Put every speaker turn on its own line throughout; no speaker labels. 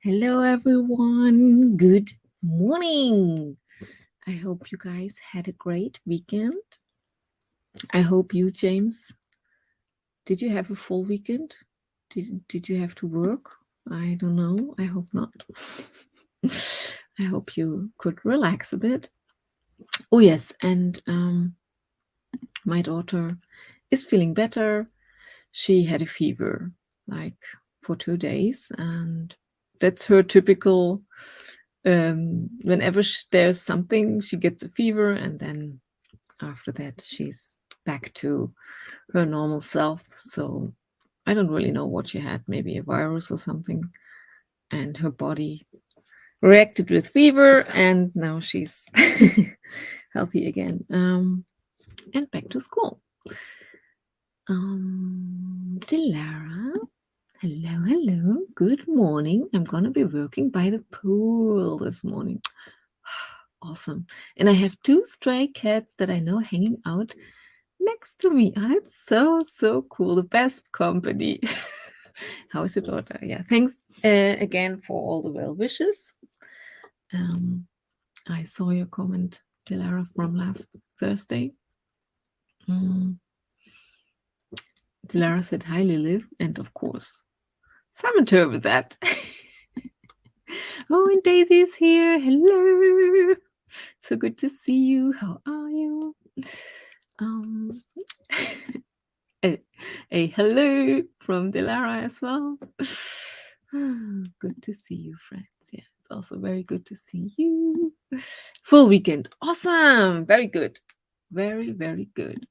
Hello, everyone. Good morning. I hope you guys had a great weekend. I hope you, James, did you have a full weekend? Did you have to work? I don't know. I hope not. I hope you could relax a bit. Oh, yes. And my daughter is feeling better. She had a fever like for 2 days, and that's her typical. Whenever there's something, she gets a fever, and then after that, she's back to her normal self. So I don't really know what she had, maybe a virus or something, and her body reacted with fever, and now she's healthy again, and back to school. Dilara, hello, good morning. I'm gonna be working by the pool this morning. Awesome. And I have 2 stray cats that I know hanging out next to me. Oh, that's so cool. The best company. How is your daughter? Yeah, thanks again for all the well wishes. I saw your comment, Dilara, from last Thursday. Dilara said hi, Lilith, and of course, summoned her with that. Oh, and Daisy is here. Hello. So good to see you. How are you? A hello from Dilara as well. Good to see you, friends. Yeah, it's also very good to see you. Full weekend. Awesome. Very good. Very good.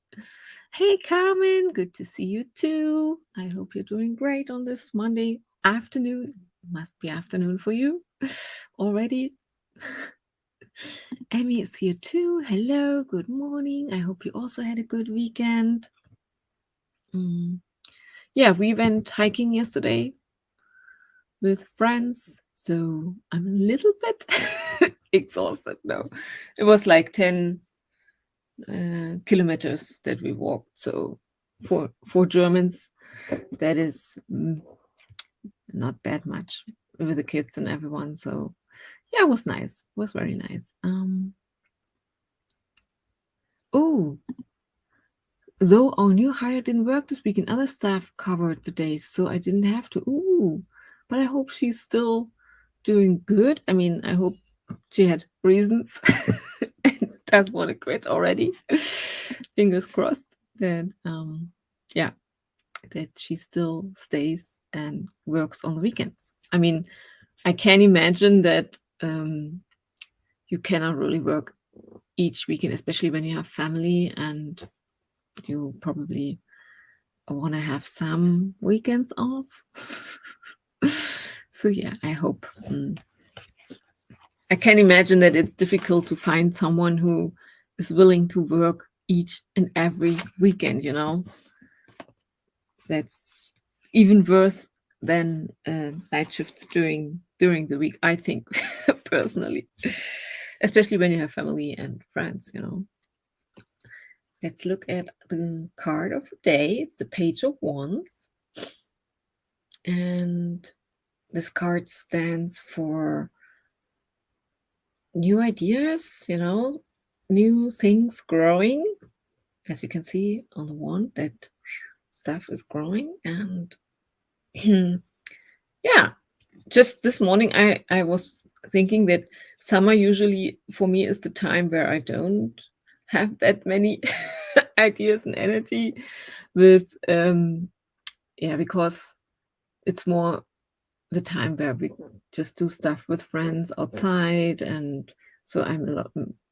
Hey, Carmen. Good to see you too. I hope you're doing great on this Monday afternoon. Must be afternoon for you already. Emmy is here too. Hello. Good morning. I hope you also had a good weekend. Yeah, we went hiking yesterday with friends, so I'm a little bit exhausted now. It was like 10 kilometers that we walked, so for Germans, that is not that much with the kids and everyone. So yeah, it was nice. It was very nice. Oh, though our new hire didn't work this week and other staff covered the days, so I didn't have to. Ooh, but I hope she's still doing good. I mean, I hope she had reasons and doesn't want to quit already. Fingers crossed that, yeah, that she still stays and works on the weekends. I mean, I can imagine that you cannot really work each weekend, especially when you have family and you probably want to have some weekends off. So yeah, I hope. I can imagine that it's difficult to find someone who is willing to work each and every weekend, you know. That's even worse than night shifts during the week, I think, personally. Especially when you have family and friends, you know. Let's look at the card of the day. It's the Page of Wands. And this card stands for new ideas, you know, new things growing. As you can see on the wand, that stuff is growing. And yeah, just this morning, I was thinking that summer usually for me is the time where I don't have that many ideas and energy with, yeah, because it's more the time where we just do stuff with friends outside, and so I'm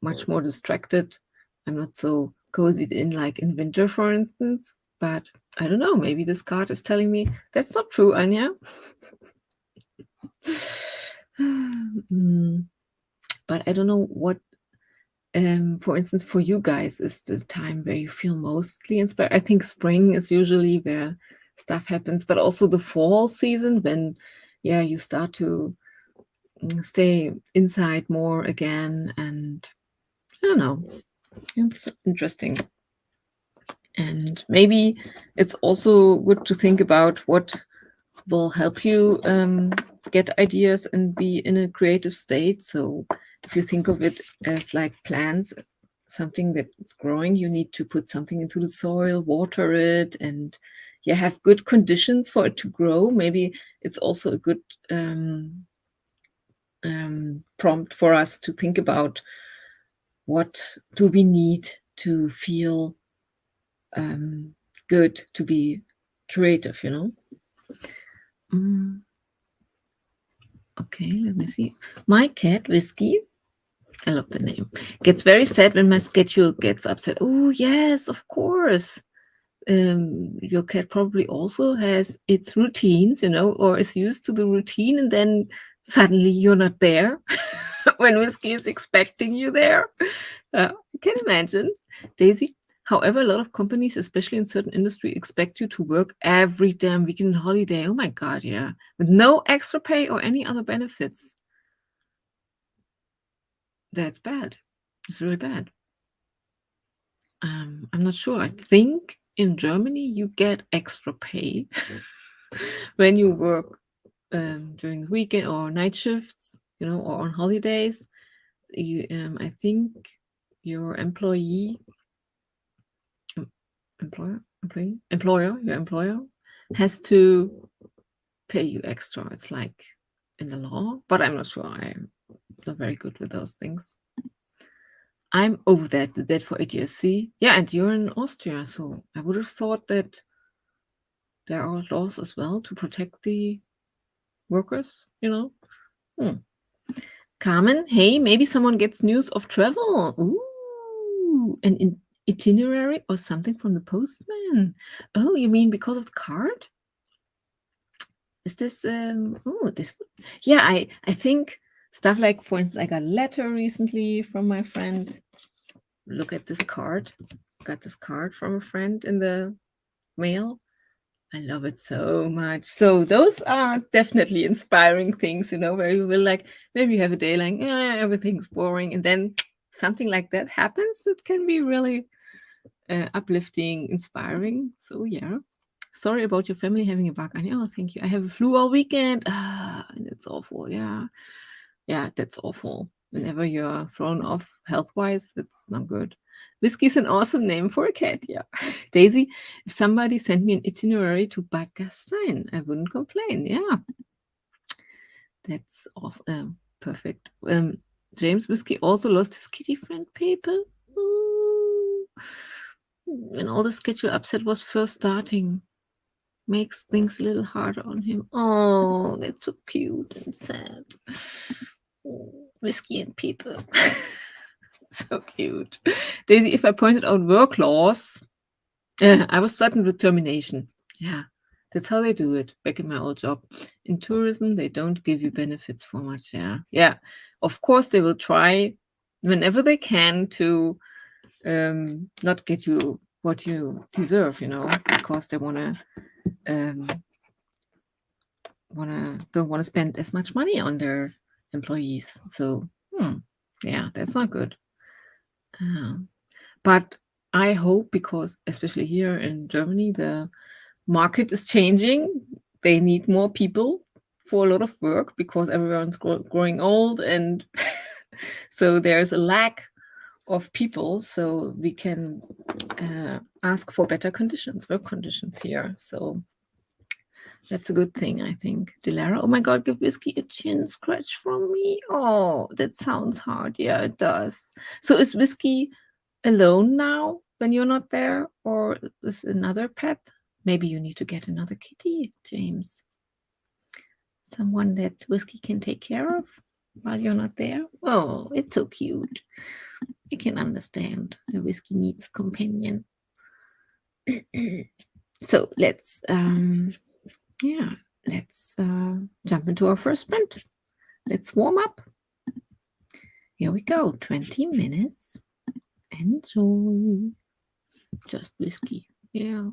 much more distracted. I'm not so cozied in like in winter, for instance. But I don't know, maybe this card is telling me that's not true, Anja. But I don't know what, for instance, for you guys is the time where you feel mostly inspired. I think spring is usually where stuff happens, but also the fall season when, yeah, you start to stay inside more again. And I don't know, it's interesting. And maybe it's also good to think about what will help you get ideas and be in a creative state. So if you think of it as like plants, something that's growing, you need to put something into the soil, water it, and you have good conditions for it to grow. Maybe it's also a good prompt for us to think about what do we need to feel good, to be creative, Okay, let me see. My cat, Whiskey, I love the name, gets very sad when my schedule gets upset. Oh, yes, of course. Your cat probably also has its routines, or is used to the routine, and then suddenly you're not there when Whiskey is expecting you there. I can imagine. Daisy, however, a lot of companies, especially in certain industry, expect you to work every damn weekend and holiday. Oh my God, yeah. With no extra pay or any other benefits. That's bad. It's really bad. I'm not sure. I think in Germany you get extra pay when you work during the weekend or night shifts, or on holidays. I think your employer, your employer has to pay you extra. It's like in the law, but I'm not sure. I'm not very good with those things. I'm over that. Did that for 8 years. See? Yeah, and you're in Austria, so I would have thought that there are laws as well to protect the workers, Carmen, hey, maybe someone gets news of travel. Ooh, an itinerary or something from the postman. Oh, you mean because of the card? Is this this? Yeah, I think stuff like, for instance, I got a letter recently from my friend. Look at this card. Got this card from a friend in the mail. I love it so much. So those are definitely inspiring things, where you will maybe you have a day like, everything's boring, and then something like that happens. It can be really uplifting, inspiring. So yeah. Sorry about your family having a bug. Oh, thank you. I have a flu all weekend. And it's awful. Yeah. Yeah, that's awful. Whenever you're thrown off health-wise, it's not good. Whiskey's an awesome name for a cat, yeah. Daisy, if somebody sent me an itinerary to Bad Gastein, I wouldn't complain, yeah. That's awesome. Perfect. James Whiskey also lost his kitty friend paper. Ooh. And all the schedule upset was first starting. Makes things a little harder on him. Oh, that's so cute and sad. Whiskey and people. So cute. Daisy, if I pointed out work laws, I was threatened with termination. Yeah, that's how they do it back in my old job. In tourism, they don't give you benefits for much. Yeah. Yeah. Of course, they will try whenever they can to not get you what you deserve, because they don't want to spend as much money on their employees. So, yeah, that's not good. But I hope, because especially here in Germany, the market is changing. They need more people for a lot of work because everyone's growing old, and so there's a lack of people. So we can ask for better work conditions here. So that's a good thing, I think. Dilara, oh my God, give Whiskey a chin scratch from me. Oh, that sounds hard. Yeah, it does. So is Whiskey alone now when you're not there, or is another pet? Maybe you need to get another kitty, James. Someone that Whiskey can take care of while you're not there. Oh, it's so cute. I can understand. The Whiskey needs a companion. So let's jump into our first sprint. Let's warm up. Here we go. 20 minutes. Enjoy. Just Whiskey. Yeah.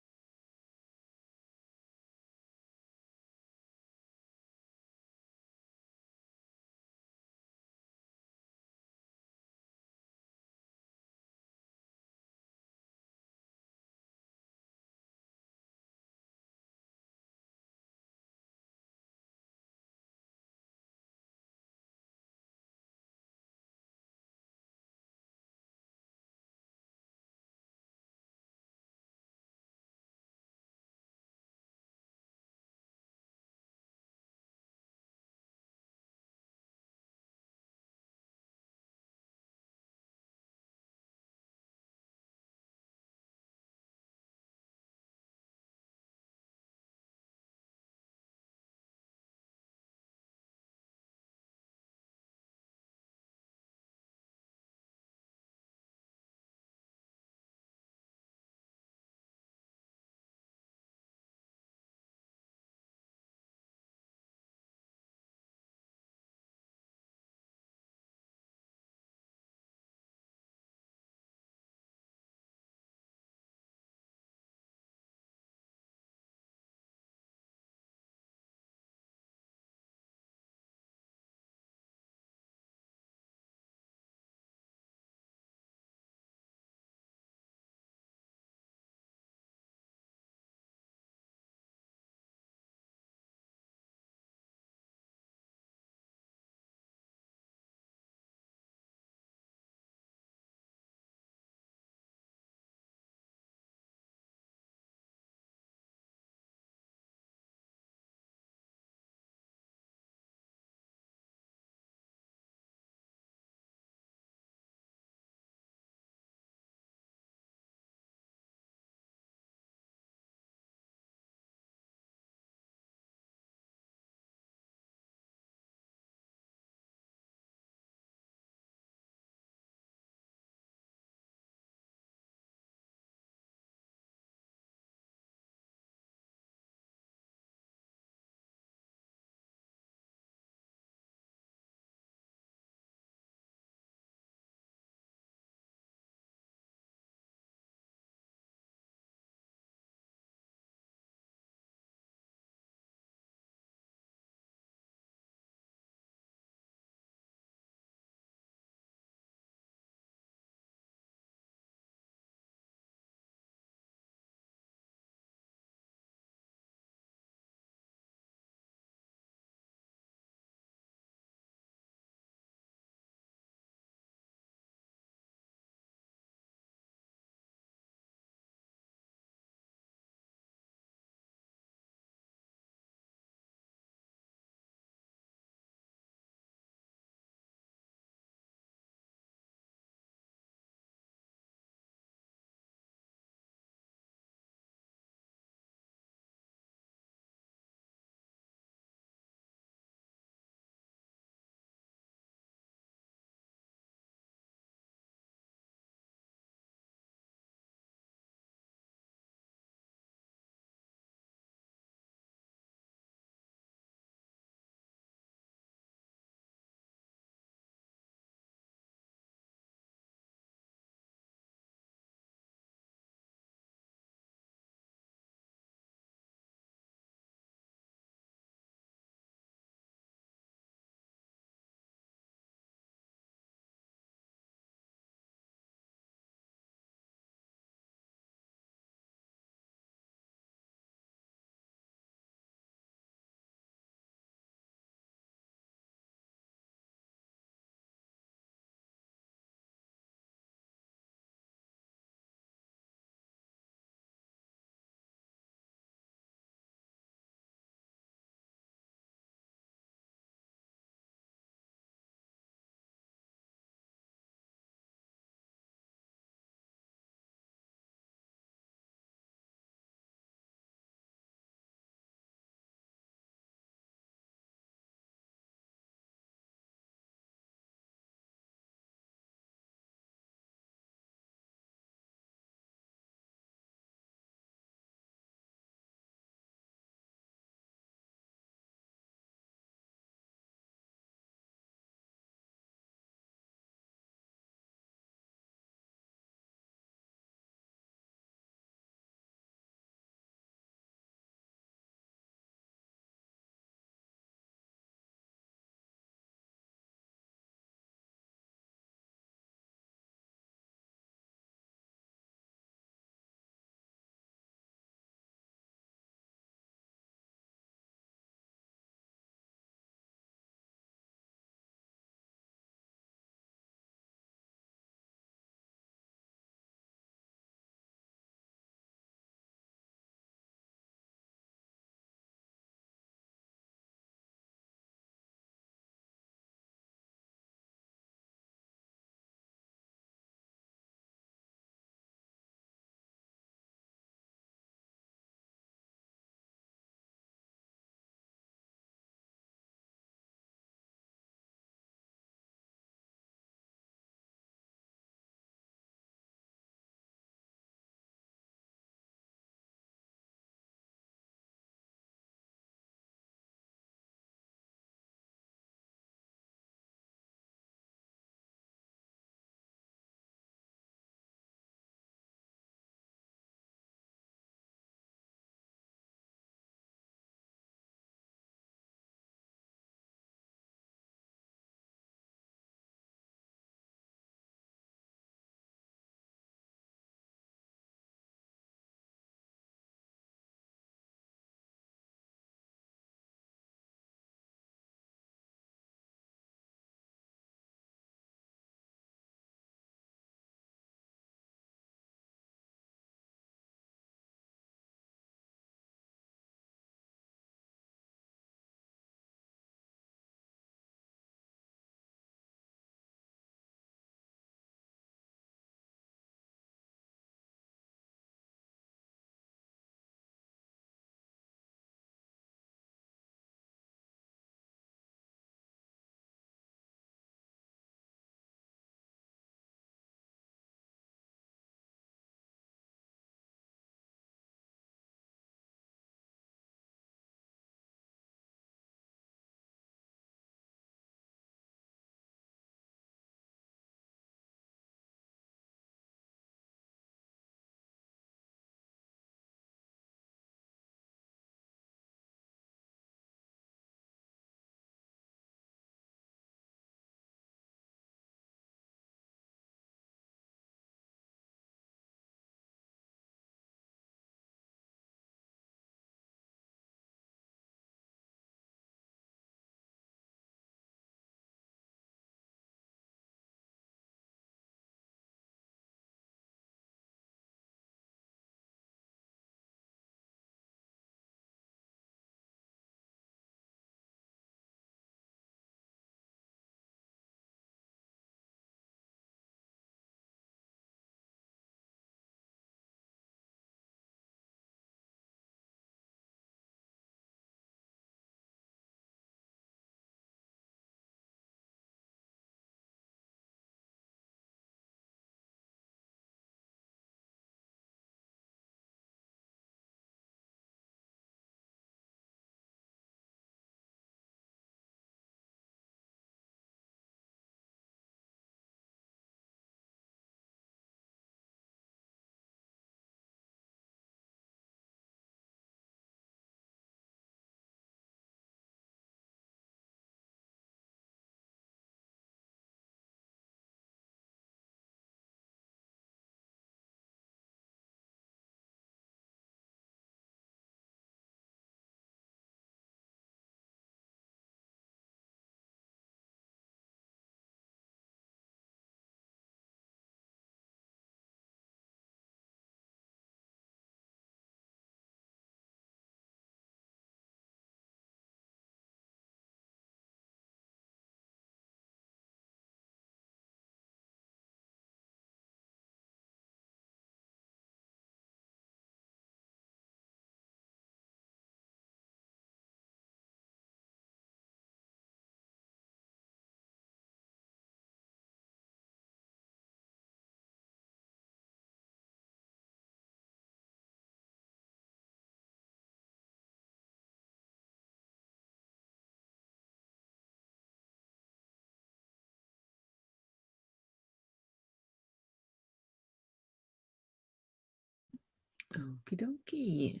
Okie dokie.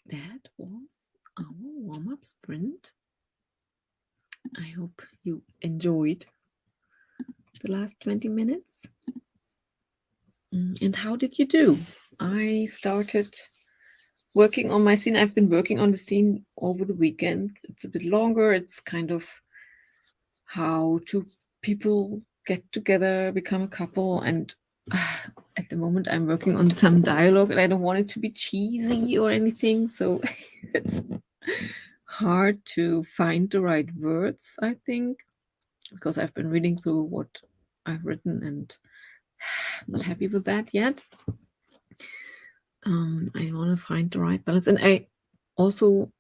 That was our warm-up sprint. I hope you enjoyed the last 20 minutes. And how did you do? I started working on my scene. I've been working on the scene over the weekend. It's a bit longer. It's kind of how two people get together, become a couple. And at the moment, I'm working on some dialogue and I don't want it to be cheesy or anything. So it's hard to find the right words, I think, because I've been reading through what I've written and I'm not happy with that yet. I want to find the right balance. And I also,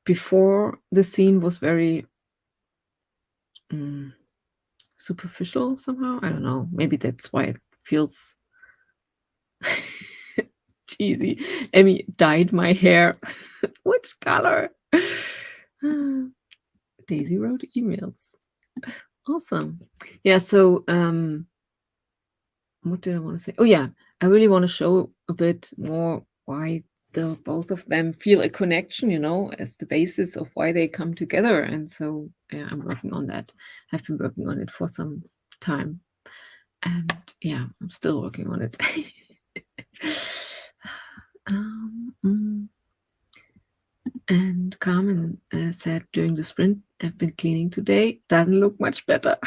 before the scene was very superficial somehow. I don't know. Maybe that's why it feels cheesy. Emmy dyed my hair. Which color? Daisy wrote emails. Awesome. Yeah, so what did I want to say? Oh yeah, I really want to show a bit more why the both of them feel a connection, you know, as the basis of why they come together. And so yeah, I'm working on that. I've been working on it for some time. And yeah, I'm still working on it. And Carmen said during the sprint, I've been cleaning today. Doesn't look much better.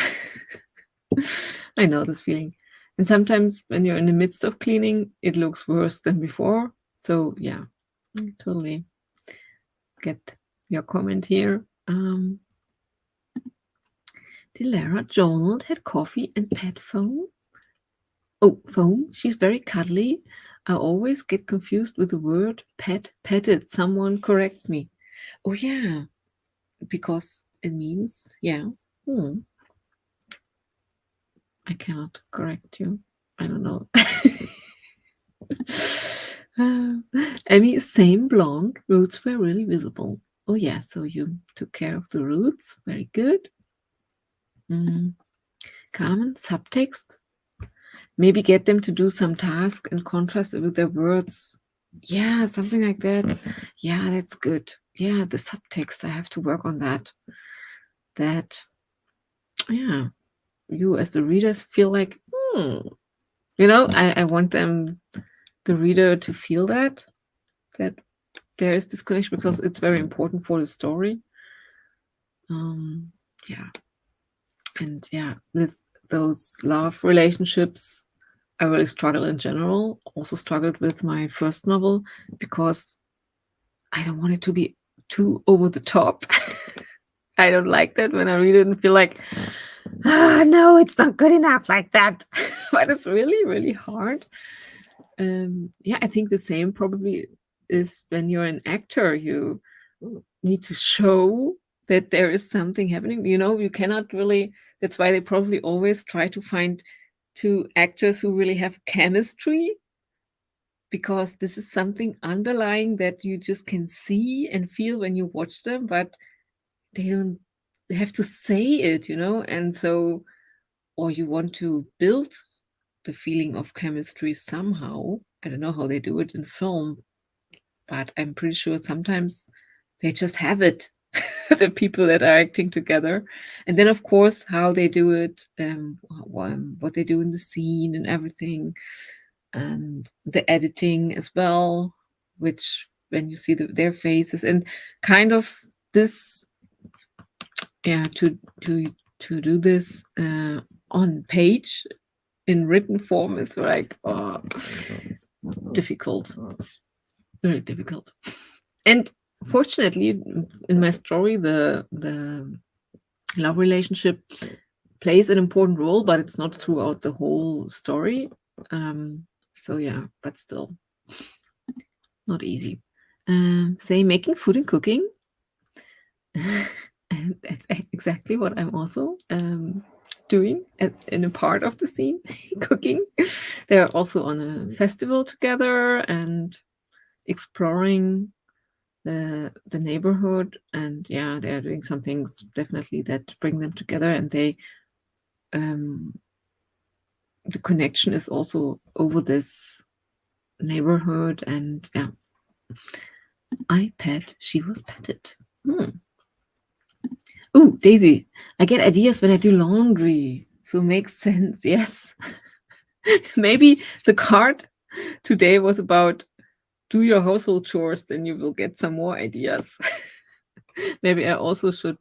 I know this feeling. And sometimes when you're in the midst of cleaning, it looks worse than before. So yeah, totally get your comment here. Dilara journaled, had coffee and pet foam. Oh, foam. She's very cuddly. I always get confused with the word pet. Petted. Someone correct me. Oh yeah, because it means yeah. I cannot correct you. I don't know. Emmy, same blonde. Roots were really visible. Oh yeah, so you took care of the roots. Very good. Carmen, subtext. Maybe get them to do some task and contrast it with their words. Yeah, something like that. Yeah, that's good. Yeah, the subtext. I have to work on that. That, yeah, you as the readers feel like, you know, I want them, the reader, to feel that there is this connection because it's very important for the story. Yeah. And yeah, with those love relationships, I really struggle in general. Also struggled with my first novel because I don't want it to be too over the top. I don't like that when I read it and feel like, no, it's not good enough like that. But it's really, really hard. Yeah, I think the same probably is when you're an actor. You need to show that there is something happening. You know, you cannot really. That's why they probably always try to find two actors who really have chemistry, because this is something underlying that you just can see and feel when you watch them, but they don't have to say it, you know. And so, or you want to build the feeling of chemistry somehow. I don't know how they do it in film, but I'm pretty sure sometimes they just have it. The people that are acting together, and then of course how they do it, what they do in the scene and everything, and the editing as well, which when you see their faces and kind of this, yeah, to do this on page in written form is like difficult, very difficult. And fortunately, in my story, the love relationship plays an important role, but it's not throughout the whole story. So yeah, but still not easy. Say making food and cooking. And that's exactly what I'm also doing in a part of the scene, cooking. They're also on a festival together and exploring the neighborhood, and yeah, they're doing some things definitely that bring them together, and they the connection is also over this neighborhood, and yeah, I pet, she was petted. Oh, Daisy, I get ideas when I do laundry, so makes sense. Yes. Maybe the card today was about do your household chores, then you will get some more ideas. Maybe I also should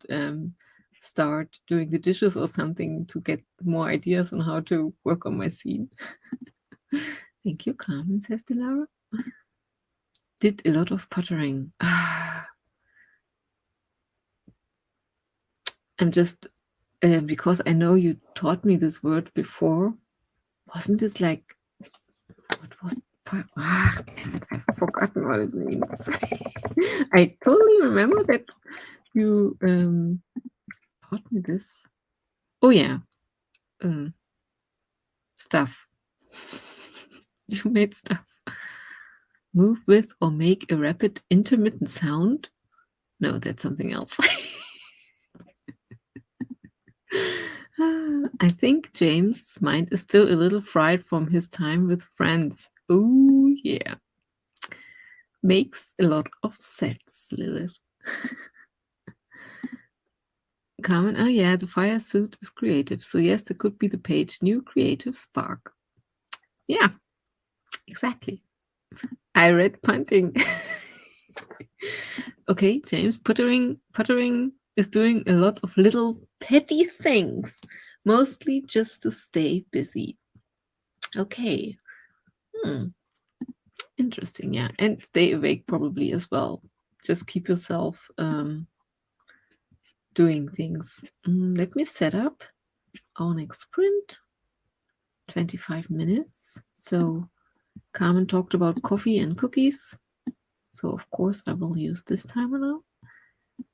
start doing the dishes or something to get more ideas on how to work on my scene. Thank you, Carmen, says Dilara. Did a lot of pottering. I'm just, because I know you taught me this word before. Wasn't this like, what was, I've forgotten what it means. I totally remember that you taught me this. Oh yeah, stuff. You made stuff. Move with or make a rapid intermittent sound? No, that's something else. I think James' mind is still a little fried from his time with friends. Oh yeah. Makes a lot of sense, Lilith. Carmen, oh yeah, the fire suit is creative. So yes, there could be the page, new creative spark. Yeah, exactly. I read punting. Okay, James, puttering is doing a lot of little petty things, mostly just to stay busy. Okay. Interesting, yeah. And stay awake probably as well. Just keep yourself doing things. Let me set up our next sprint. 25 minutes. So Carmen talked about coffee and cookies. So of course I will use this timer now.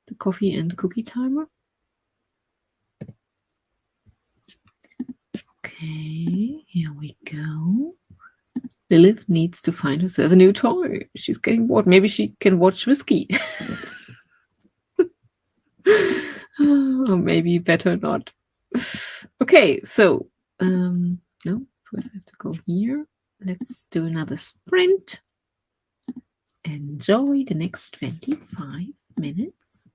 The coffee and cookie timer. Okay, here we go. Lilith needs to find herself a new toy. She's getting bored. Maybe she can watch whiskey. Or maybe better not. Okay, so no, first I have to go here. Let's do another sprint. Enjoy the next 25 minutes.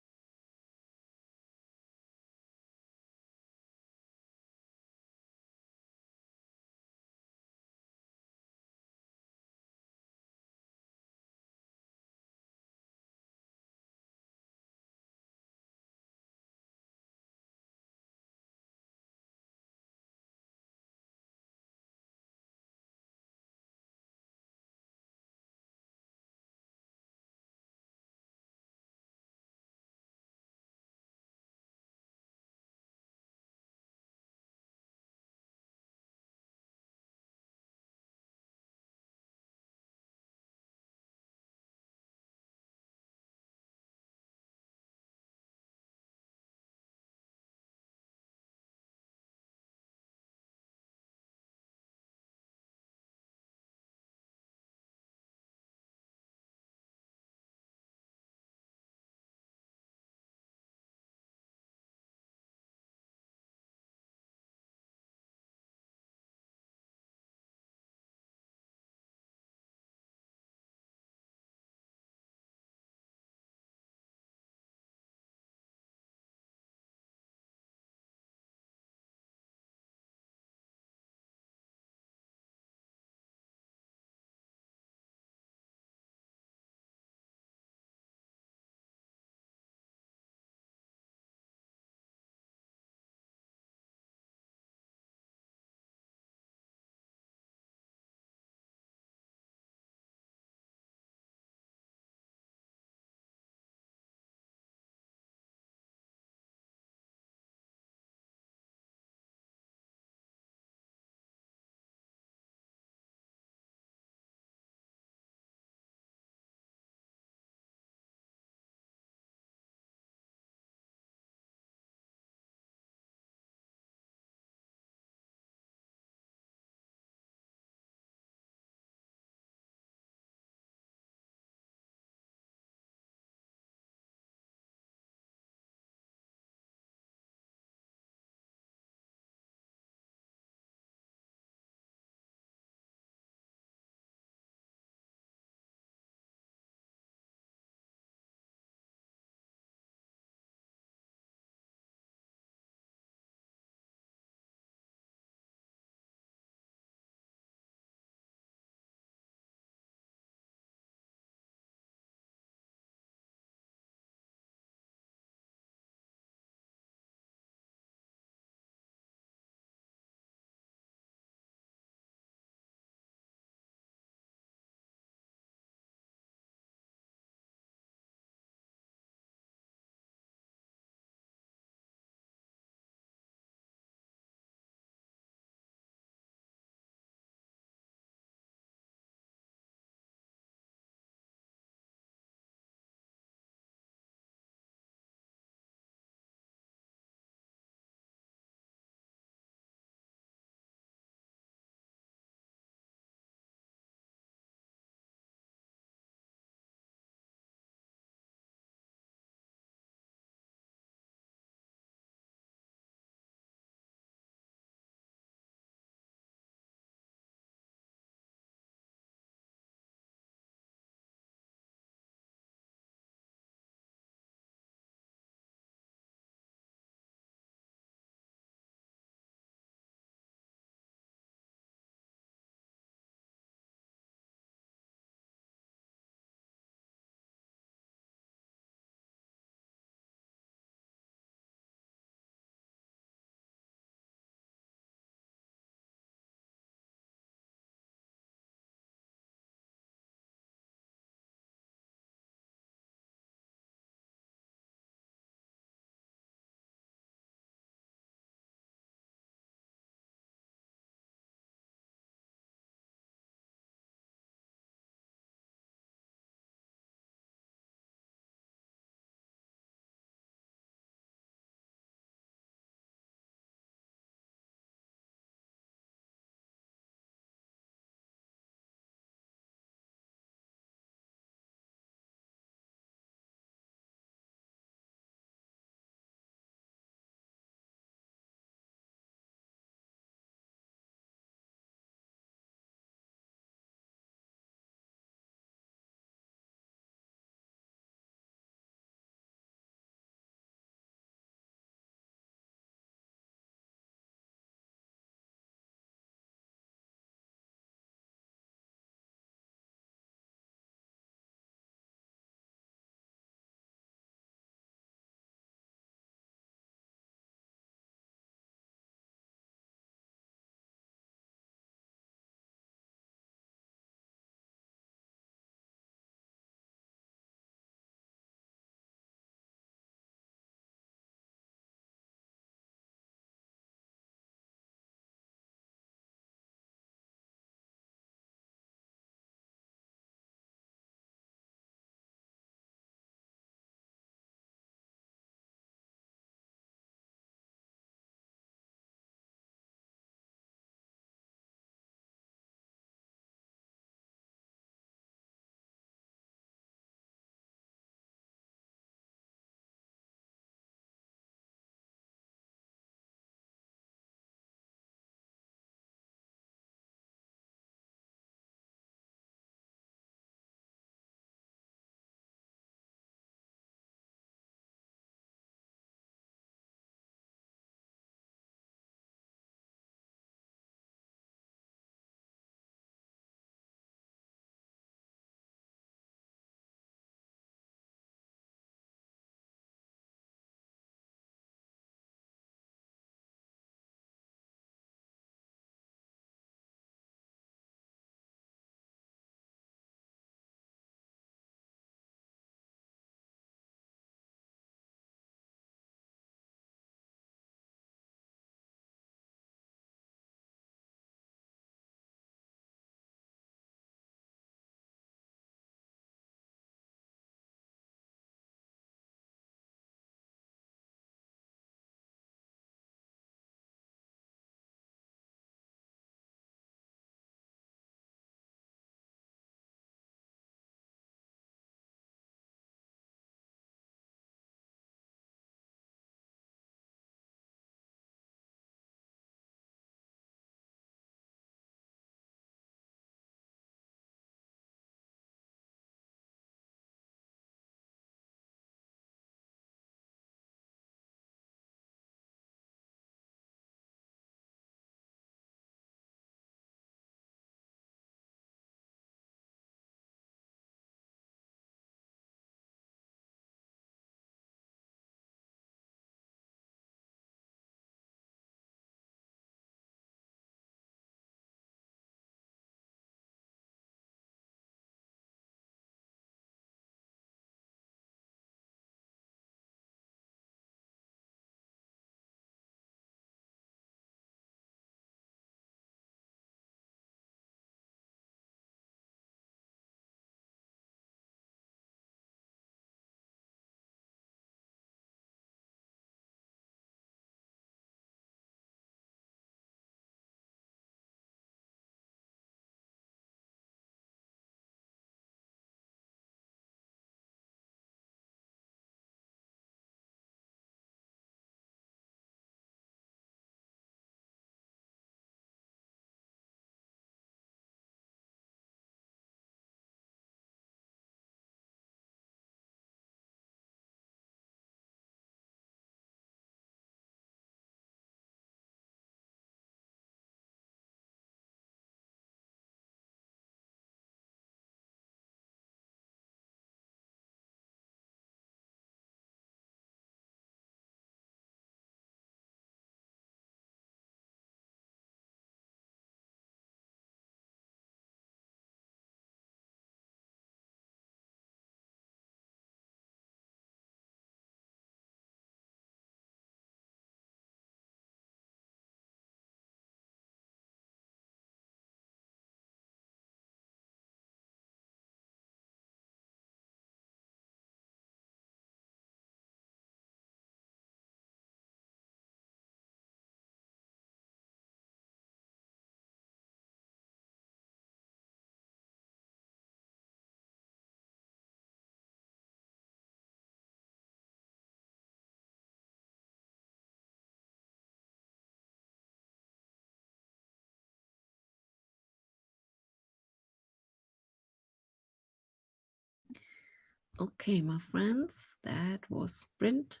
Okay, my friends, that was sprint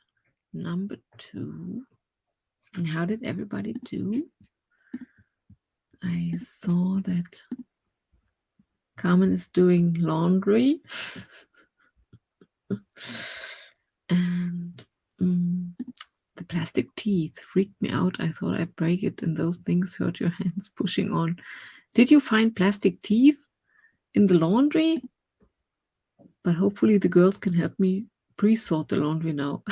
number 2. And how did everybody do? I saw that Carmen is doing laundry. And the plastic teeth freaked me out. I thought I'd break it, and those things hurt your hands pushing on. Did you find plastic teeth in the laundry? But hopefully the girls can help me pre-sort the laundry now.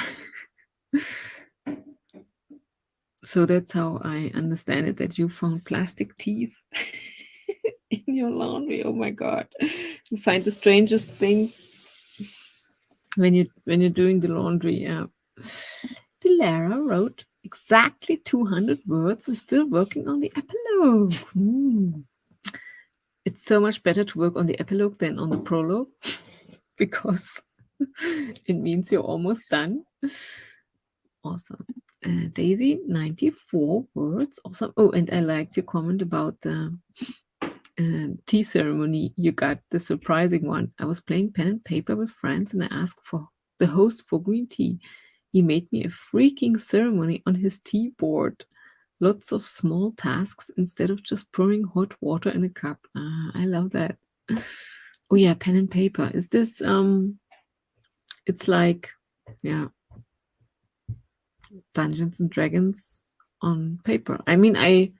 So that's how I understand it, that you found plastic teeth in your laundry. Oh my God. You find the strangest things when you're doing the laundry. Yeah. Lara wrote exactly 200 words and still working on the epilogue. It's so much better to work on the epilogue than on the prologue because it means you're almost done. Awesome. Daisy, 94 words. Awesome. Oh, and I liked your comment about the tea ceremony. You got the surprising one. I was playing pen and paper with friends and I asked for the host for green tea. He made me a freaking ceremony on his tea board. Lots of small tasks instead of just pouring hot water in a cup. I love that. Oh yeah, pen and paper. Is this it's like, yeah, Dungeons and Dragons on paper. I mean, I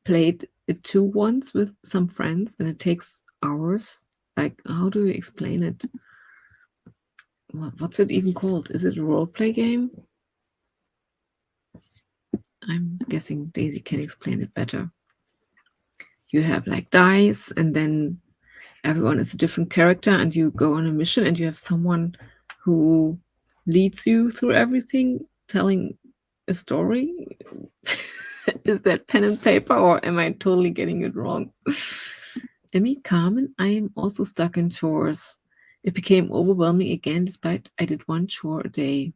played it too once with some friends and it takes hours. Like, how do you explain it? What's it even called? Is it a role play game? I'm guessing Daisy can explain it better. You have like dice and then everyone is a different character and you go on a mission and you have someone who leads you through everything, telling a story. Is that pen and paper or am I totally getting it wrong? Emmy, Carmen, I am also stuck in chores. It became overwhelming again despite I did one chore a day.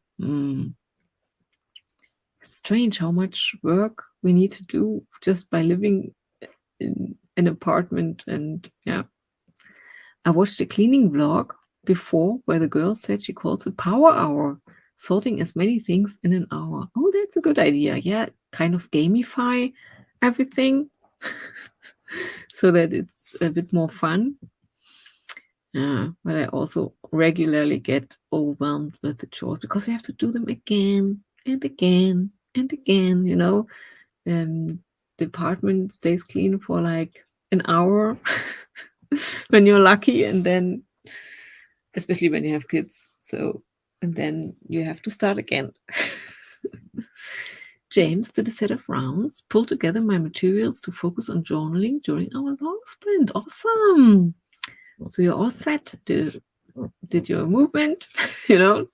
Strange how much work we need to do just by living in an apartment. And yeah, I watched a cleaning vlog before where the girl said she calls it power hour, sorting as many things in an hour. Oh, that's a good idea. Yeah, kind of gamify everything so that it's a bit more fun. Yeah, but I also regularly get overwhelmed with the chores because you have to do them again and again and again, you know. The apartment stays clean for like an hour when you're lucky, and then especially when you have kids. So, and then you have to start again. James did a set of rounds, pulled together my materials to focus on journaling during our long sprint. Awesome. So you're all set. Did your movement, you know,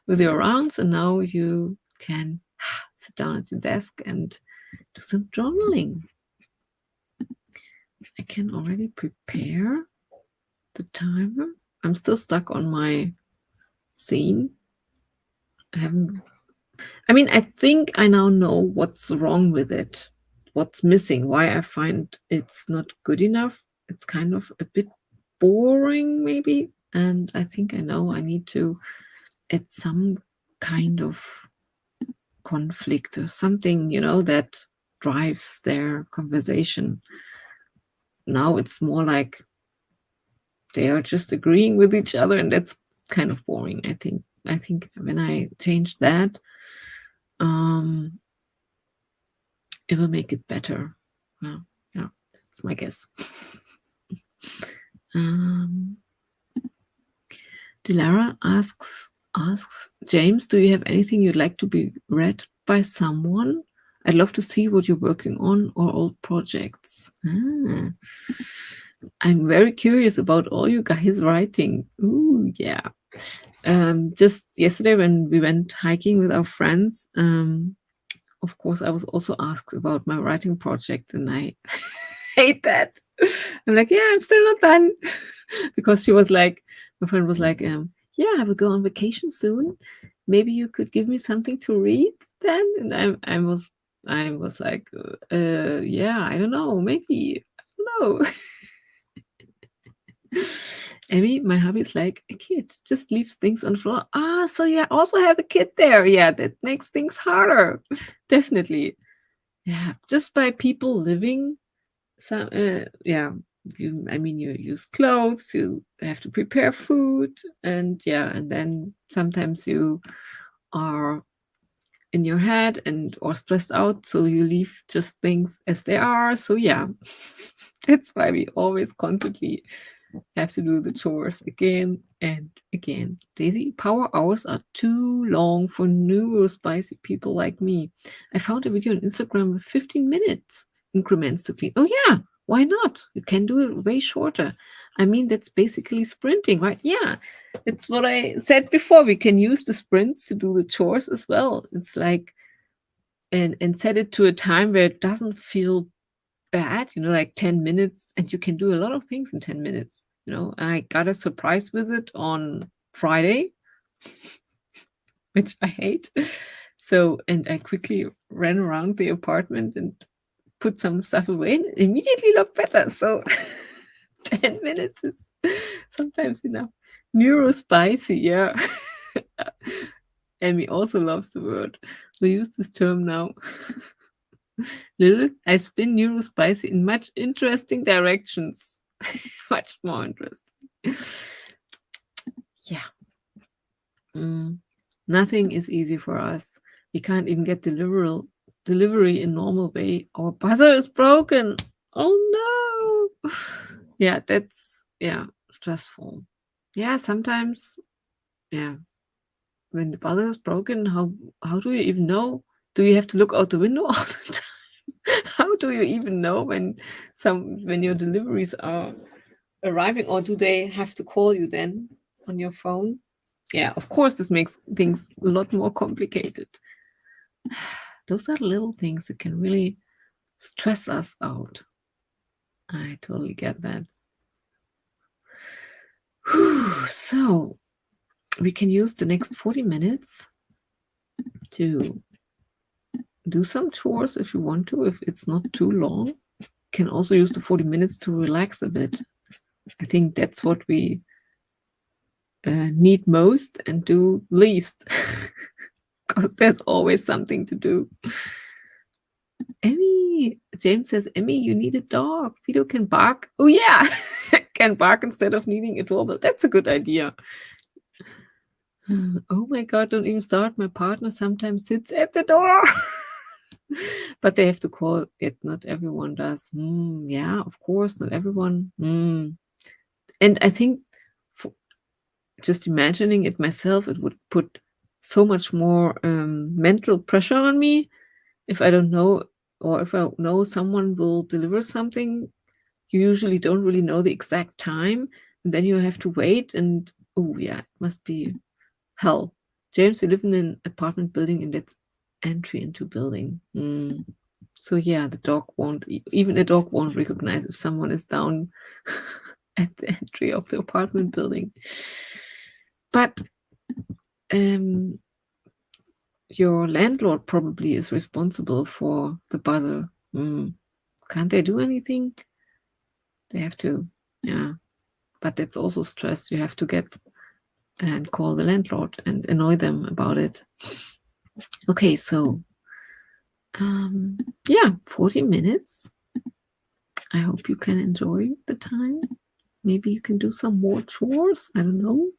with your rounds, and now you can sit down at your desk and do some journaling. I can already prepare the timer. I'm still stuck on my scene. I think I now know what's wrong with it, what's missing, why I find it's not good enough. It's kind of a bit boring, maybe. And I think I know I need to add some kind of conflict or something, you know, that drives their conversation. Now it's more like they are just agreeing with each other, and that's kind of boring. I think when I change that, it will make it better. Yeah, that's my guess. Dilara asks James, do you have anything you'd like to be read by someone? I'd love to see what you're working on or old projects. I'm very curious about all you guys writing. Ooh, yeah. Just yesterday when we went hiking with our friends, of course, I was also asked about my writing project, and I hate that. I'm like, yeah, I'm still not done. Because she was like, my friend was like, yeah, I will go on vacation soon. Maybe you could give me something to read then. And I was like, yeah, I don't know, maybe, I don't know. Emmy, my hubby is like a kid, just leaves things on the floor. Ah, so you also have a kid there. Yeah, that makes things harder. Definitely. Yeah, just by people living. Some, yeah, you use clothes, you have to prepare food, and yeah, and then sometimes you are in your head and or stressed out, so you leave just things as they are. So yeah, that's why we always constantly have to do the chores again and again. Daisy, power hours are too long for neurospicy people like me. I found a video on Instagram with 15 minutes increments to clean. Oh yeah, why not? You can do it way shorter. I mean, that's basically sprinting, right? Yeah, it's what I said before. We can use the sprints to do the chores as well. It's like, and set it to a time where it doesn't feel bad, like 10 minutes, and you can do a lot of things in 10 minutes. I got a surprise visit on Friday, which I hate. So, and I quickly ran around the apartment and put some stuff away and it immediately looked better. So 10 minutes is sometimes enough. Neurospicy, yeah. Amy also loves the word. We use this term now. Lilith, I spin neurospicy in much interesting directions. Much more interesting. Yeah. Nothing is easy for us. We can't even get delivery in normal way. Our buzzer is broken. Oh no. Yeah, that's stressful. Yeah, sometimes, yeah. When the buzzer is broken, how do you even know? Do you have to look out the window all the time? How do you even know when your deliveries are arriving, or do they have to call you then on your phone? Yeah, of course, this makes things a lot more complicated. Those are little things that can really stress us out. I totally get that. So we can use the next 40 minutes to do some chores if you want to, if it's not too long. Can also use the 40 minutes to relax a bit. I think that's what we need most and do least, because there's always something to do. Emmy, James says, Emmy, you need a dog. Fido can bark. Oh yeah, can bark instead of needing a doorbell. That's a good idea. Oh my God, don't even start. My partner sometimes sits at the door. But they have to call it. Not everyone does. Yeah, of course, not everyone. And I think just imagining it myself, it would put so much more mental pressure on me if I don't know, or if I know someone will deliver something. You usually don't really know the exact time, and then you have to wait. And oh yeah, it must be hell. James, we live in an apartment building, and that's entry into building. So yeah, the dog won't, even a dog won't recognize if someone is down at the entry of the apartment building. But your landlord probably is responsible for the buzzer. Can't they do anything? They have to, yeah. But it's also stress. You have to get and call the landlord and annoy them about it. Okay, so yeah, 40 minutes. I hope you can enjoy the time. Maybe you can do some more chores. I don't know.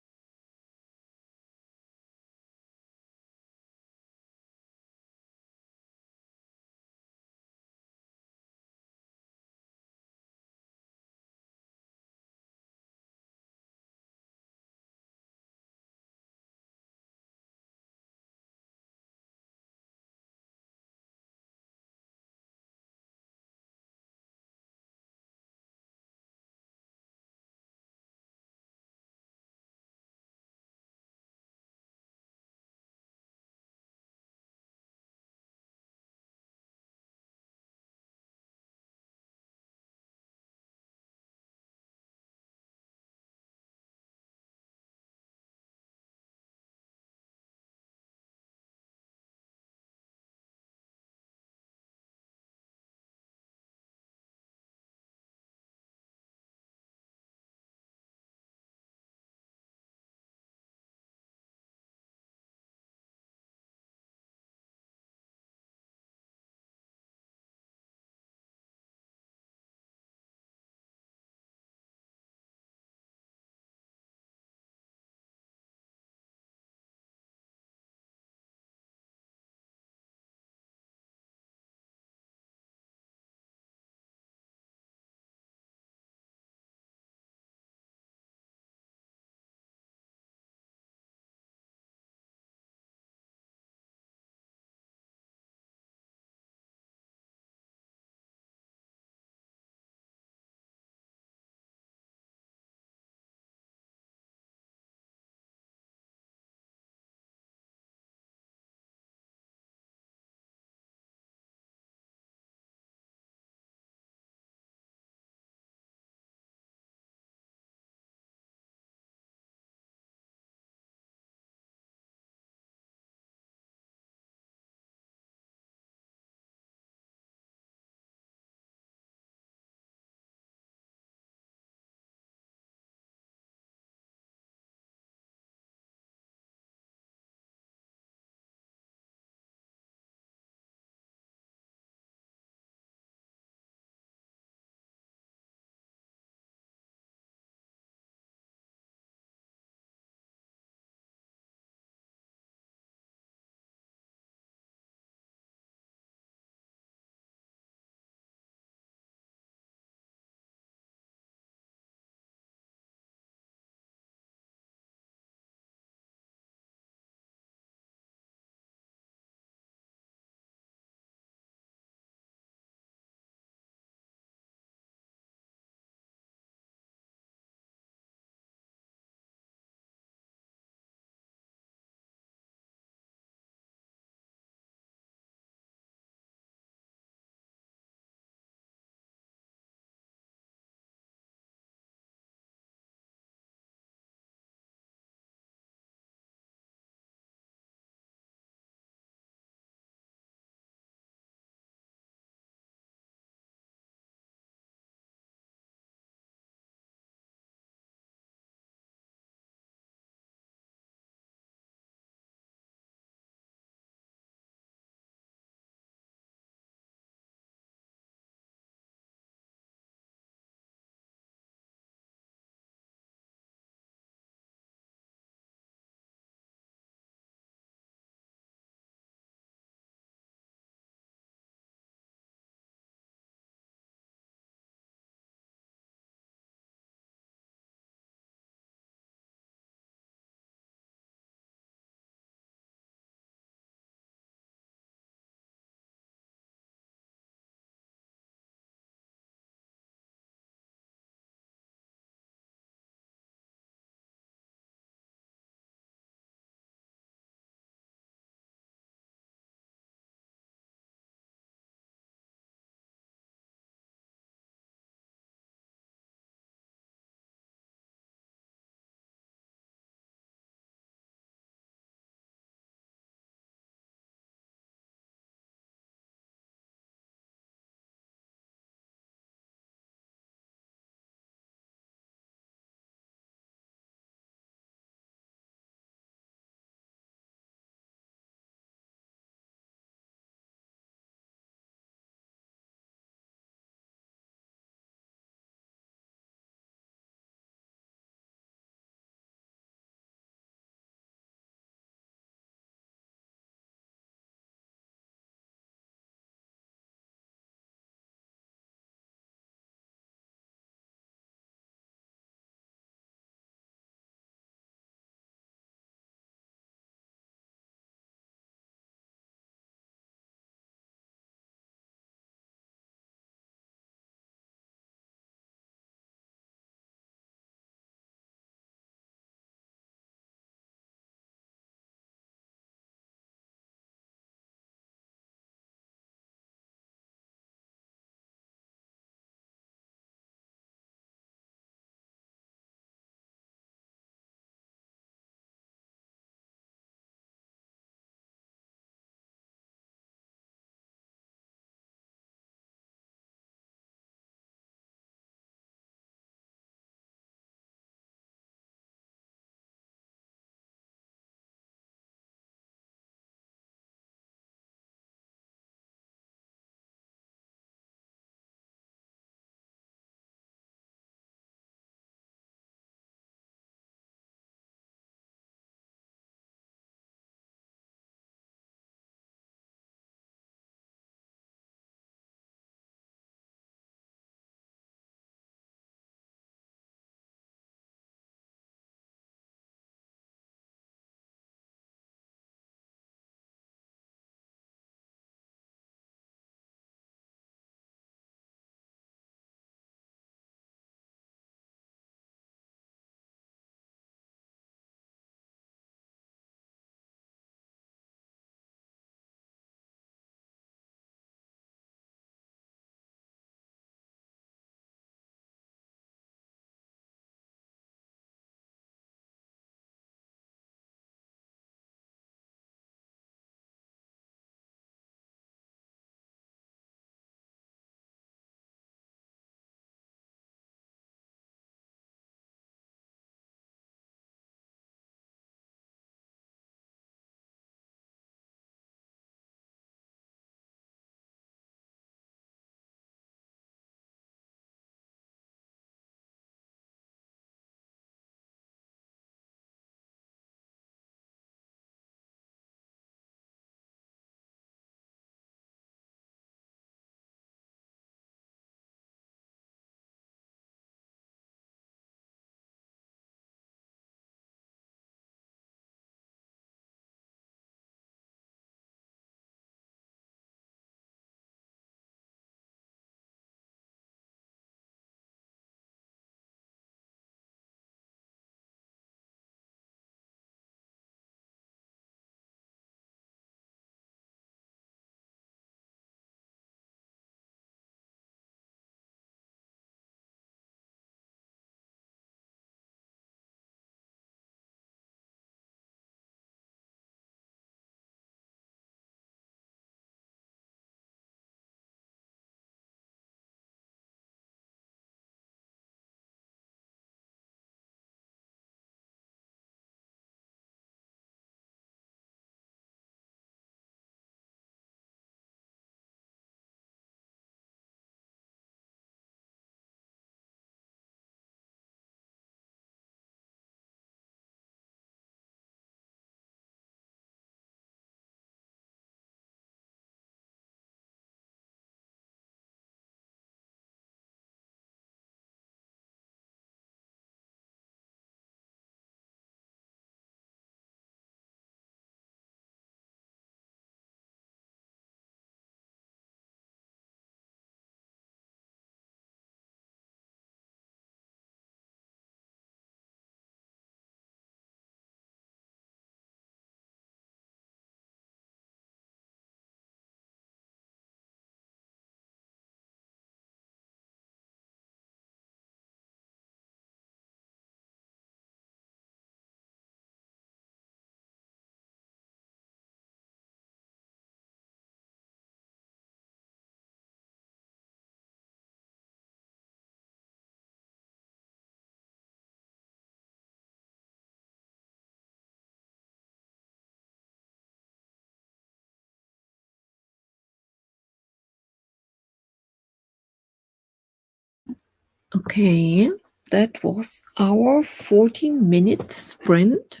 Okay, that was our 40-minute sprint.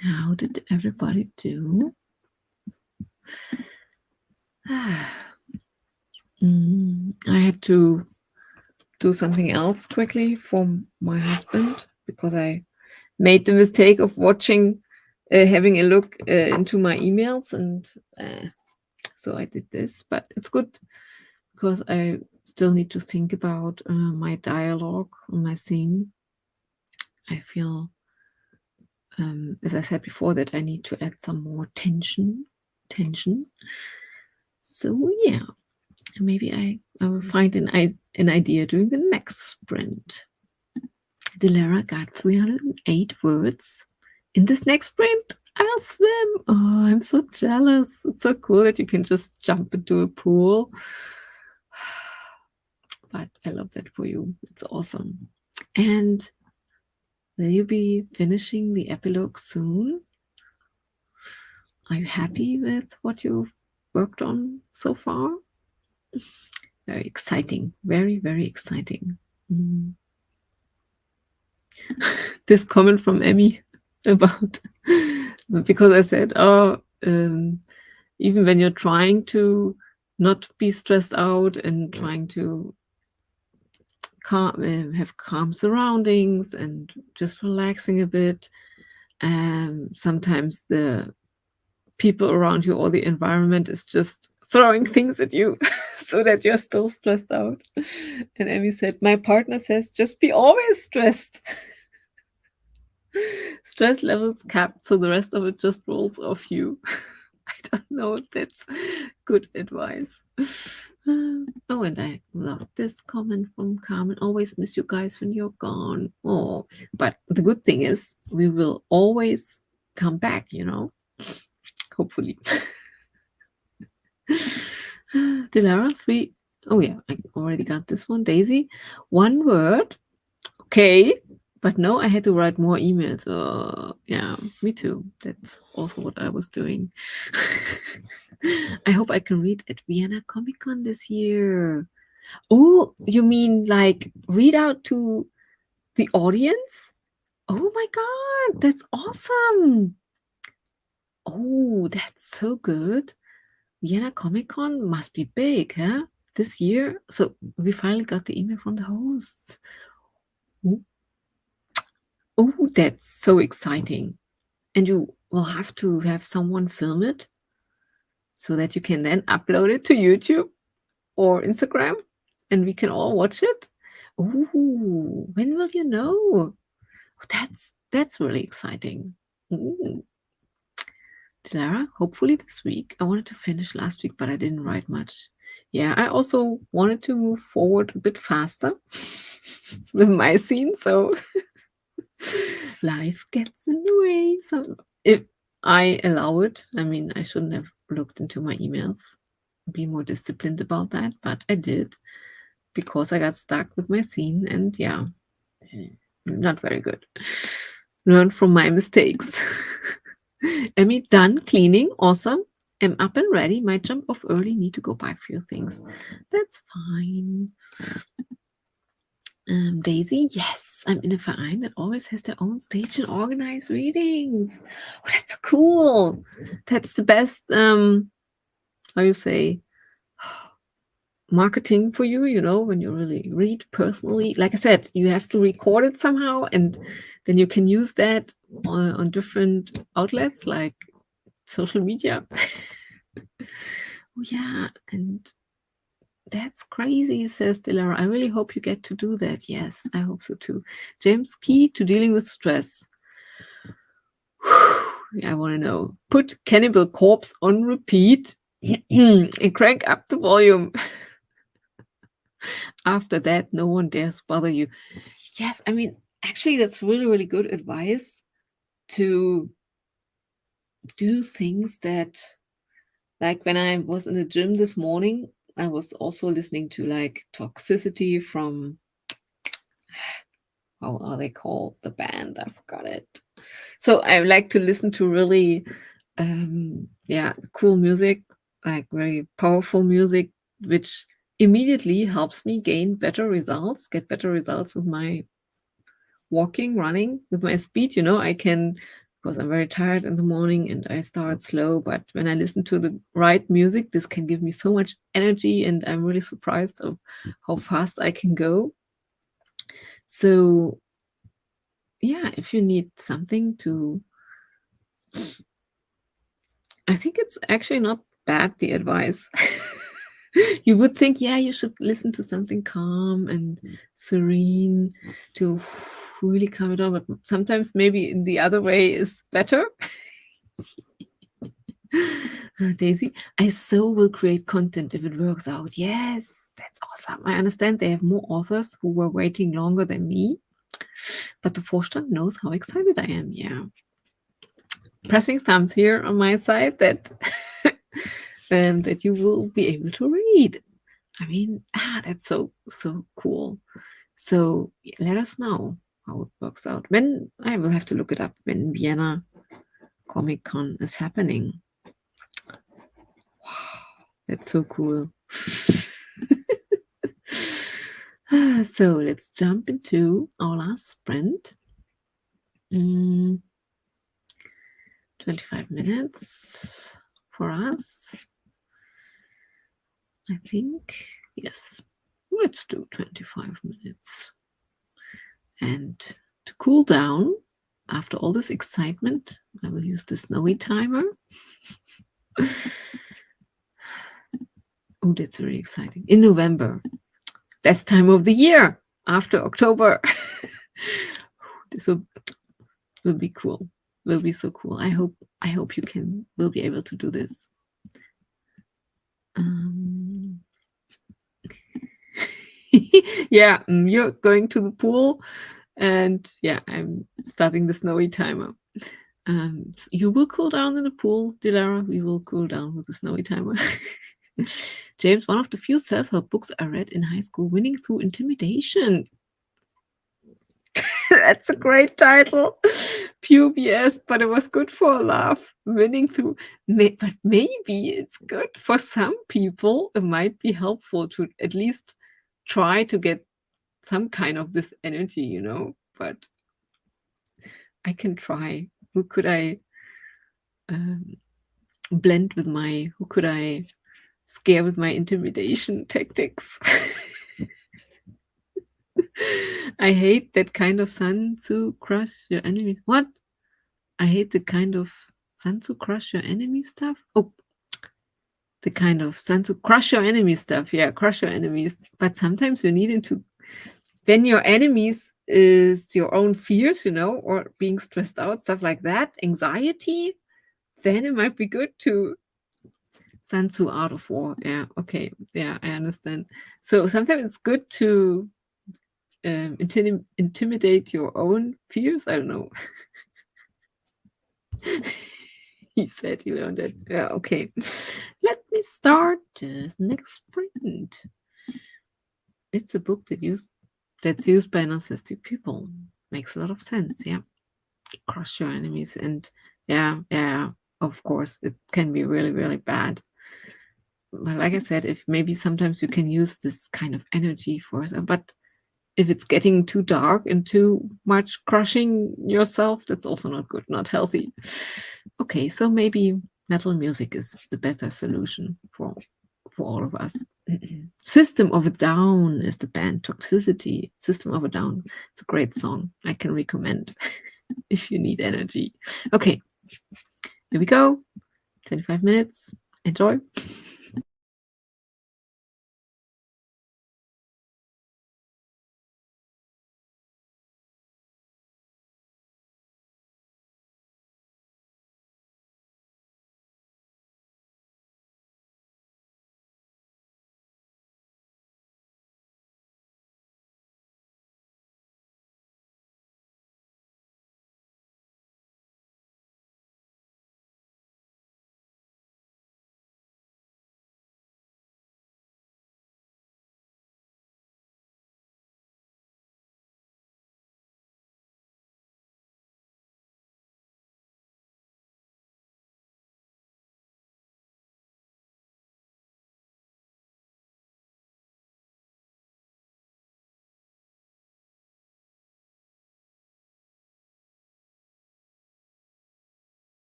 How did everybody do? I had to do something else quickly for my husband because I made the mistake of watching, having a look into my emails, and so I did this. But it's good because I still need to think about my dialogue on my scene. I feel, as I said before, that I need to add some more tension. So yeah, maybe I will find an idea during the next sprint. Delara got 308 words. In this next sprint, I'll swim. Oh, I'm so jealous. It's so cool that you can just jump into a pool. But I love that for you. It's awesome. And will you be finishing the epilogue soon? Are you happy with what you've worked on so far? Very exciting. Very, very exciting. This comment from Emmy about, because I said, even when you're trying to not be stressed out and trying to have calm surroundings and just relaxing a bit, sometimes the people around you or the environment is just throwing things at you so that you're still stressed out. And Emmy said, my partner says, just be always stressed. Stress levels capped, so the rest of it just rolls off you. I don't know if that's good advice. Oh, and I love this comment from Carmen. Always miss you guys when you're gone. Oh, but the good thing is we will always come back, you know, hopefully. Dilara, 3. Oh, yeah, I already got this one. Daisy, 1 word. Okay. But no, I had to write more emails. Yeah, me too. That's also what I was doing. I hope I can read at Vienna Comic Con this year. Oh, you mean like read out to the audience? Oh my God, that's awesome. Oh, that's so good. Vienna Comic Con must be big, huh? This year. So we finally got the email from the hosts. Oh, that's so exciting. And you will have to have someone film it so that you can then upload it to YouTube or Instagram and we can all watch it. Ooh, when will you know? That's really exciting. Ooh. Dilara, hopefully this week. I wanted to finish last week, but I didn't write much. Yeah, I also wanted to move forward a bit faster with my scene, so life gets in the way. So if I allow it, I mean, I shouldn't have looked into my emails, be more disciplined about that, but I did because I got stuck with my scene, and yeah, not very good. Learn from my mistakes. Emmy, done cleaning. Awesome. Am up and ready. Might jump off early. Need to go buy a few things. That's fine. Daisy, yes, I'm in a verein that always has their own stage and organized readings. Oh, that's cool. That's the best, how you say, marketing for you, you know, when you really read personally. Like I said, you have to record it somehow, and then you can use that on different outlets like social media. Oh, yeah, and that's crazy, says Dilara. I really hope you get to do that. Yes, I hope so too. James, key to dealing with stress. I want to know. Put Cannibal Corpse on repeat and crank up the volume. After that, no one dares bother you. Yes, I mean, actually, that's really, really good advice to do things that, like when I was in the gym this morning, I was also listening to like Toxicity from, how are they called? The band, I forgot it. So I like to listen to really, cool music, like very powerful music, which immediately helps me gain better results, get better results with my walking, running, with my speed. I can, because I'm very tired in the morning and I start slow, but when I listen to the right music, this can give me so much energy, and I'm really surprised of how fast I can go. So yeah, if you need something to, I think it's actually not bad, the advice. You would think, yeah, you should listen to something calm and serene to really calm it down, but sometimes maybe the other way is better. Daisy, I so will create content if it works out. Yes, that's awesome. I understand they have more authors who were waiting longer than me, but the Vorstand knows how excited I am. Yeah. Pressing thumbs here on my side that that you will be able to read. I mean, that's so cool. So let us know how it works out. When I will have to look it up, when Vienna Comic Con is happening. Wow, that's so cool. So let's jump into our last sprint. 25 minutes for us. I think, yes, let's do 25 minutes. And to cool down, after all this excitement, I will use the snowy timer. Oh, that's very exciting. In November, best time of the year, after October. This will be cool. Will be so cool. I hope you will be able to do this. Yeah, you're going to the pool, and yeah, I'm starting the snowy timer. You will cool down in the pool, Dilara. We will cool down with the snowy timer. James, one of the few self-help books I read in high school, Winning Through Intimidation. That's a great title. Pure BS, but it was good for a laugh. Winning through, but maybe it's good for some people. It might be helpful to at least try to get some kind of this energy, but I can try. Who could I blend with my, who could I scare with my intimidation tactics? I hate that kind of sun to crush your enemies. What? I hate the kind of sun to crush your enemy stuff. Oh, the kind of sun to crush your enemy stuff. Yeah, crush your enemies. But sometimes you need it to, when your enemies is your own fears, or being stressed out, stuff like that, anxiety, then it might be good to Sun Tzu, Art of War. Yeah, okay. Yeah, I understand. So sometimes it's good to intimidate your own fears. I don't know. He said he learned it. Yeah, okay. Let me start this next sprint. It's a book that's used by narcissistic people. Makes a lot of sense. Yeah. Crush your enemies. And yeah, of course, it can be really, really bad. But like I said, if maybe sometimes you can use this kind of energy for it, but if it's getting too dark and too much crushing yourself, that's also not good, not healthy. Okay, so maybe metal music is the better solution for all of us. System of a Down is the band. Toxicity. System of a Down. It's a great song. I can recommend if you need energy. Okay, here we go. 25 minutes. Enjoy.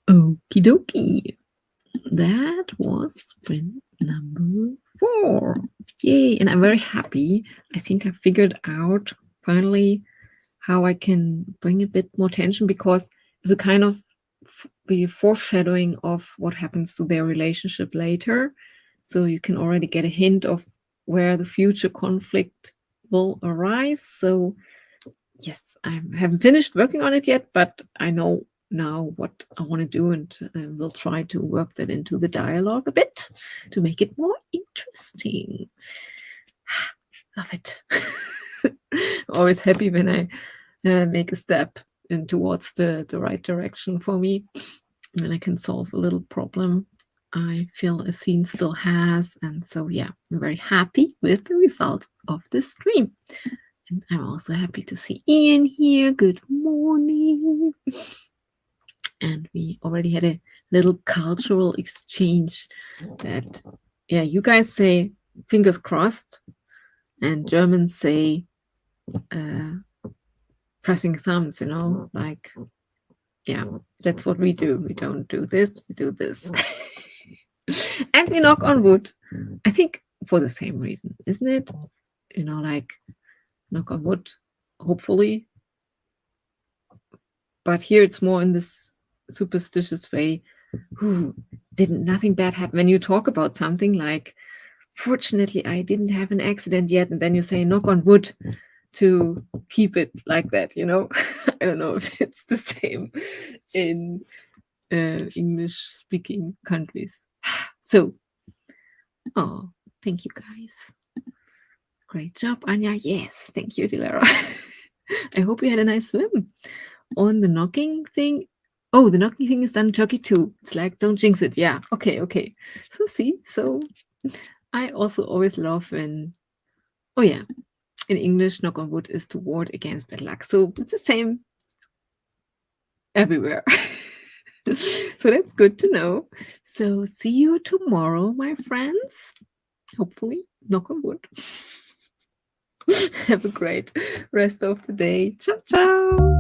Okie dokie. That was sprint number 4. Yay! And I'm very happy. I think I figured out finally how I can bring a bit more tension, because it will kind of be a foreshadowing of what happens to their relationship later. So you can already get a hint of where the future conflict will arise. So yes, I haven't finished working on it yet, but I know now what I want to do, and we'll try to work that into the dialogue a bit to make it more interesting. Love it. Always happy when I make a step in towards the right direction for me, when I can solve a little problem I feel a scene still has. And so, yeah, I'm very happy with the result of the stream. And I'm also happy to see Ian here. Good morning. And we already had a little cultural exchange that, yeah, you guys say fingers crossed, and Germans say pressing thumbs, you know, like, yeah, that's what we do. We don't do this, we do this. And we knock on wood. I think for the same reason, isn't it? You know, like knock on wood, hopefully. But here it's more in this superstitious way. Didn't nothing bad happen? When you talk about something like, fortunately, I didn't have an accident yet, and then you say knock on wood to keep it like that, you know. I don't know if it's the same in English-speaking countries. So, oh, thank you guys. Great job, Anja. Yes, thank you, Dilara. I hope you had a nice swim. On the knocking thing, oh, the knocking thing is done in Turkey too. It's like, don't jinx it. Yeah, okay. So see, so I also always love when, oh yeah, in English, knock on wood is to ward against bad luck. So it's the same everywhere. So that's good to know. So see you tomorrow, my friends. Hopefully, knock on wood. Have a great rest of the day. Ciao, ciao.